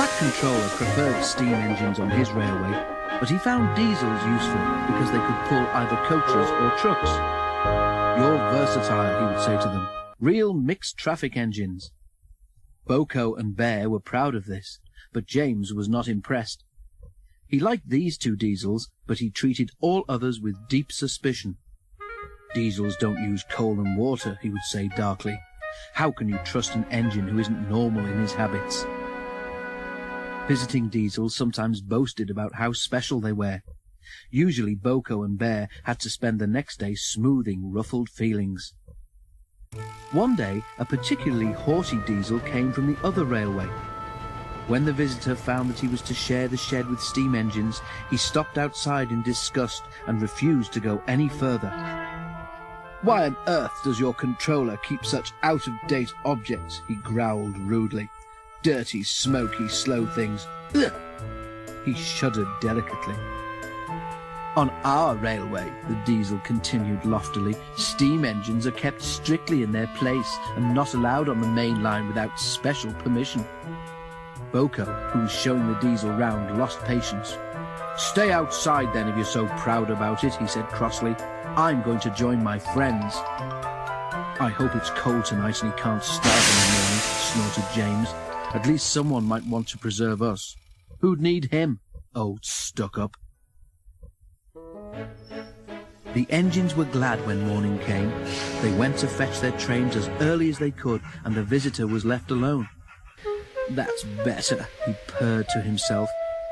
Fat Controller preferred steam engines on his railway, but he found diesels useful because they could pull either coaches or trucks. "You're versatile," he would say to them. "Real mixed traffic engines." Boko and Bear were proud of this, but James was not impressed. He liked these two diesels, but he treated all others with deep suspicion. "Diesels don't use coal and water," he would say darkly. "How can you trust an engine who isn't normal in his habits?" Visiting diesels sometimes boasted about how special they were. Usually Boko and Bear had to spend the next day smoothing ruffled feelings. One day, a particularly haughty diesel came from the other railway. When the visitor found that he was to share the shed with steam engines, he stopped outside in disgust and refused to go any further. "Why on earth does your controller keep such out-of-date objects?" he growled rudely. "Dirty, smoky, slow things. Ugh!" He shuddered delicately. "On our railway," the diesel continued loftily, "steam engines are kept strictly in their place and not allowed on the main line without special permission." Boko, who was showing the diesel round, lost patience. "Stay outside then if you're so proud about it," he said crossly. "I'm going to join my friends." "I hope it's cold tonight and he can't start in the morning," snorted James. "At least someone might want to preserve us. Who'd need him? Old stuck-up." The engines were glad when morning came. They went to fetch their trains as early as they could, and the visitor was left alone. "That's better," he purred to himself.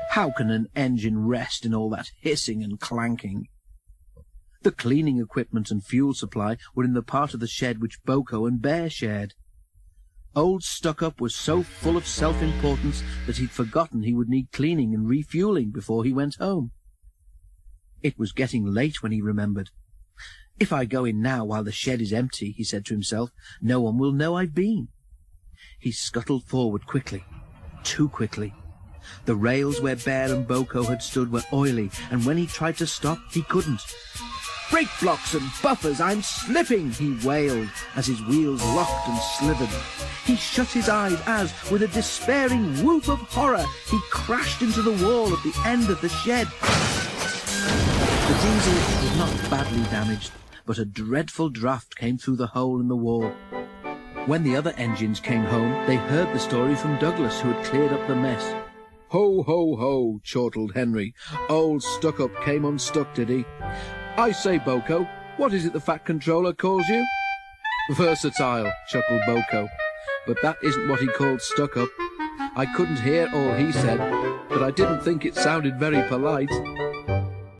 "How can an engine rest in all that hissing and clanking?" The cleaning equipment and fuel supply were in the part of the shed which Boko and Bear shared. Old Stuck-up was so full of self-importance that he'd forgotten he would need cleaning and refueling before he went home. It was getting late when he remembered. "If I go in now while the shed is empty," he said to himself, "no one will know I've been." He scuttled forward quickly, too quickly. The rails where Bear and Boko had stood were oily, and when he tried to stop, he couldn't. "Brake blocks and buffers, I'm slipping!" he wailed as his wheels locked and slithered. He shut his eyes as, with a despairing whoop of horror, he crashed into the wall at the end of the shed. The diesel was not badly damaged, but a dreadful draught came through the hole in the wall. When the other engines came home, they heard the story from Douglas, who had cleared up the mess. "Ho, ho, ho," chortled Henry. "Old Stuck-up came unstuck, did he? I say, Boko, what is it the Fat Controller calls you?" "Versatile," chuckled Boko. "But that isn't what he called Stuck-up. I couldn't hear all he said, but I didn't think it sounded very polite."